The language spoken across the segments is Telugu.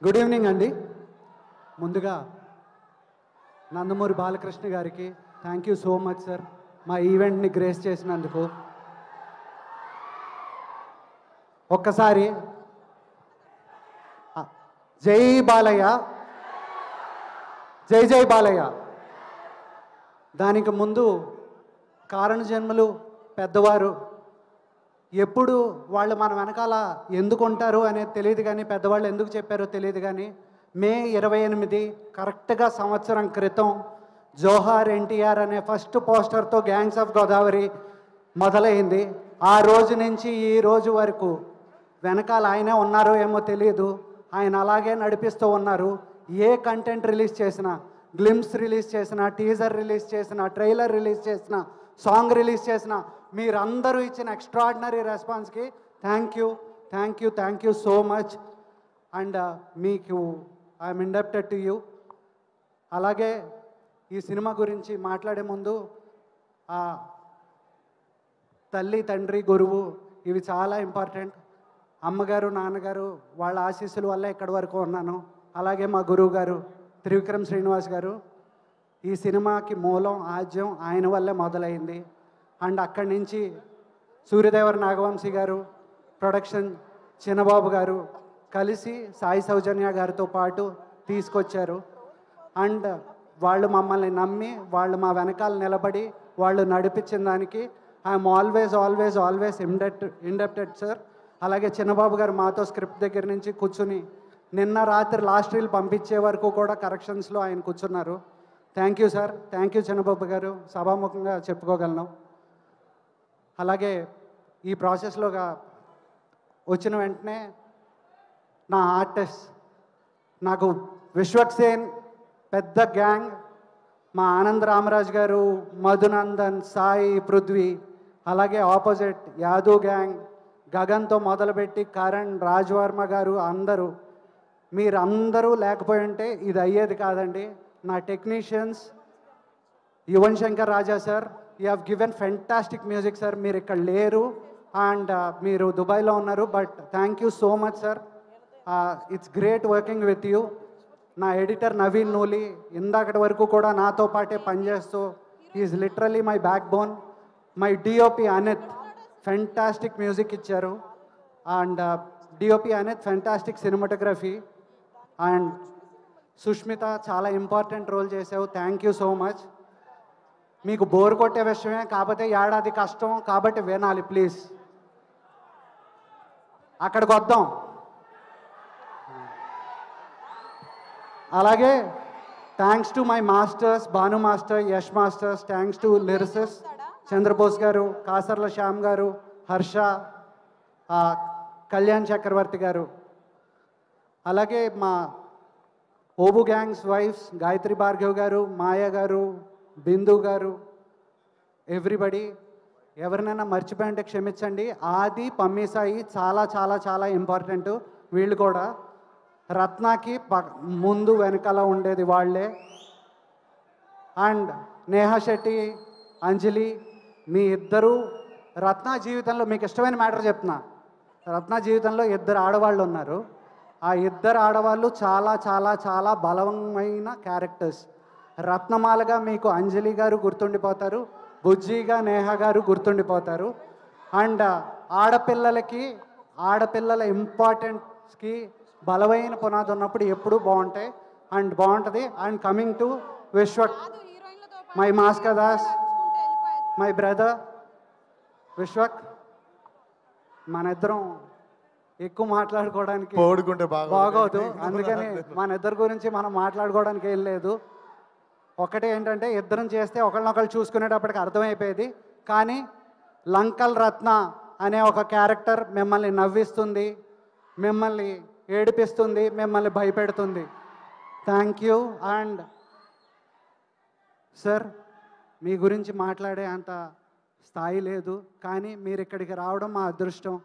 గుడ్ ఈవినింగ్ అండి. ముందుగా నందమూరి బాలకృష్ణ గారికి thank you so much sir, మా ఈవెంట్ని గ్రేస్ చేసినందుకు. ఒక్కసారి జై బాలయ్య, జై జై బాలయ్య. దానికి ముందు కారణ జన్మలు పెద్దవారు ఎప్పుడు వాళ్ళు మన వెనకాల ఎందుకు ఉంటారు అనేది తెలియదు, కానీ పెద్దవాళ్ళు ఎందుకు చెప్పారో తెలియదు. కానీ మే 28 కరెక్ట్గా సంవత్సరం క్రితం జోహార్ ఎన్టీఆర్ అనే ఫస్ట్ పోస్టర్తో గ్యాంగ్స్ ఆఫ్ గోదావరి మొదలైంది. ఆ రోజు నుంచి ఈ రోజు వరకు వెనకాల ఆయనే ఉన్నారో ఏమో తెలియదు, ఆయన అలాగే నడిపిస్తూ ఉన్నారు. ఏ కంటెంట్ రిలీజ్ చేసినా, గ్లిమ్స్ రిలీజ్ చేసినా, టీజర్ రిలీజ్ చేసినా, ట్రైలర్ రిలీజ్ చేసినా, సాంగ్ రిలీజ్ చేసినా, మీరందరూ ఇచ్చిన ఎక్స్ట్రాడినరీ రెస్పాన్స్కి thank you so much. And మీకు ఐఎమ్ ఇండెప్టెడ్ టు యూ. అలాగే ఈ సినిమా గురించి మాట్లాడే ముందు తల్లి, తండ్రి, గురువు ఇవి చాలా ఇంపార్టెంట్. అమ్మగారు, నాన్నగారు వాళ్ళ ఆశీస్సుల వల్ల ఇక్కడి వరకు ఉన్నాను. అలాగే మా గురువు గారు త్రివిక్రమ్ శ్రీనివాస్ గారు, ఈ సినిమాకి మూలం, ఆద్యం ఆయన వల్లే మొదలైంది. అండ్ అక్కడి నుంచి సూర్యదేవర నాగవంశీ గారు, ప్రొడక్షన్ చిన్నబాబు గారు కలిసి సాయి సౌజన్య గారితో పాటు తీసుకొచ్చారు. అండ్ వాళ్ళు మమ్మల్ని నమ్మి, వాళ్ళు మా వెనకాల నిలబడి వాళ్ళు నడిపించిన దానికి ఐఎమ్ ఆల్వేస్ ఇండెప్టెడ్ సార్. అలాగే చిన్నబాబు గారు మాతో స్క్రిప్ట్ దగ్గర నుంచి కూర్చుని నిన్న రాత్రి లాస్ట్ రీల్ పంపించే వరకు కూడా కరెక్షన్స్లో ఆయన కూర్చున్నారు. Thank you sir, thank you Chinnababu garu, సభాముఖంగా చెప్పుకోగలను. అలాగే ఈ ప్రాసెస్లోగా వచ్చిన వెంటనే నా ఆర్టిస్ట్, నాకు విశ్వక్ సేన్ పెద్ద గ్యాంగ్, మా ఆనంద్ రామరాజ్ గారు, మధునందన్, సాయి, పృథ్వీ, అలాగే ఆపోజిట్ యాదవ్ గ్యాంగ్, గగన్తో మొదలుపెట్టి కరణ్, రాజ్వర్మ గారు, అందరూ మీరందరూ లేకపోయి ఉంటే ఇది అయ్యేది కాదండి. నా technicians Yuvan Shankar Raja sir, you have given fantastic music sir. మీరు ఇక్కడ లేరు అండ్ మీరు దుబాయ్లో ఉన్నారు, but thank you so much sir. It's great working with you. నా ఎడిటర్ నవీన్ నూలి ఇందాకటి వరకు కూడా నాతో పాటే పనిచేస్తూ is literally my backbone. My DOP Anith fantastic music ఇచ్చారు. And DOP Anith fantastic cinematography. And Sushmitha చాలా ఇంపార్టెంట్ రోల్ చేసావు, థ్యాంక్ యూ సో మచ్. మీకు బోర్ కొట్టే విషయమే, కాకపోతే ఏడాది కష్టం కాబట్టి వినాలి ప్లీజ్. అక్కడికి వద్దాం. అలాగే thanks to my masters, Bhanu master, Yash masters, thanks to lyricist Chandrabose garu, Kasarla Shyam గారు, హర్ష, కళ్యాణ్ చక్రవర్తి గారు. అలాగే మా ఓబు గ్యాంగ్స్ వైఫ్స్ గాయత్రి భార్గవ్ గారు, మాయ గారు, బిందు గారు, ఎవ్రీబడి. ఎవరినైనా మర్చిపోయింటే క్షమించండి. ఆది, పమ్మీసాయి చాలా చాలా చాలా ఇంపార్టెంట్. వీళ్ళు కూడా రత్నాకి ముందు వెనకాల ఉండేది వాళ్ళే. అండ్ నేహా శెట్టి, అంజలి, మీ ఇద్దరు రత్న జీవితంలో మీకు ఇష్టమైన మ్యాటర్ చెప్తున్నా. రత్న జీవితంలో 2 ఆడవాళ్ళు ఉన్నారు. ఆ 2 ఆడవాళ్ళు చాలా చాలా చాలా బలమైన క్యారెక్టర్స్. రత్నమాలగా మీకు అంజలి గారు గుర్తుండిపోతారు, బుజ్జిగా నేహా గారు గుర్తుండిపోతారు. అండ్ ఆడపిల్లల ఇంపార్టెన్స్కి బలమైన పునాది ఉన్నప్పుడు ఎప్పుడూ బాగుంటాయి అండ్ బాగుంటుంది. And coming to Vishwak, my Maska Das, my brother Vishwak, మన ఇద్దరం ఎక్కువ మాట్లాడుకోవడానికి బాగోదు, అందుకని మన ఇద్దరి గురించి మనం మాట్లాడుకోవడానికి ఏం లేదు. ఒకటే ఏంటంటే ఇద్దరం చేస్తే ఒకళ్ళనొకళ్ళు చూసుకునేటప్పటికి అర్థమైపోయేది. కానీ లంకల్ రత్న అనే ఒక క్యారెక్టర్ మిమ్మల్ని నవ్విస్తుంది, మిమ్మల్ని ఏడిపిస్తుంది, మిమ్మల్ని భయపెడుతుంది. Thank you. అండ్ సార్, మీ గురించి మాట్లాడే అంత స్థాయి లేదు, కానీ మీరు ఇక్కడికి రావడం మా అదృష్టం.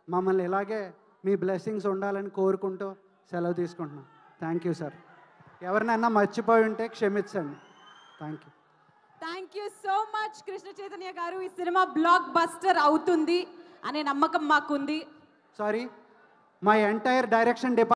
మమ్మల్ని ఇలాగే మీ బ్లెస్సింగ్స్ ఉండాలని కోరుకుంటూ సెలవు తీసుకుంటున్నాం. Thank you sir. ఎవరినైనా మర్చిపోయి ఉంటే క్షమించండి. Thank you so much Krishna Chaitanya గారు. ఈ సినిమా బ్లాక్ బస్టర్ అవుతుంది అనే నమ్మకం మాకుంది. Sorry, my entire direction department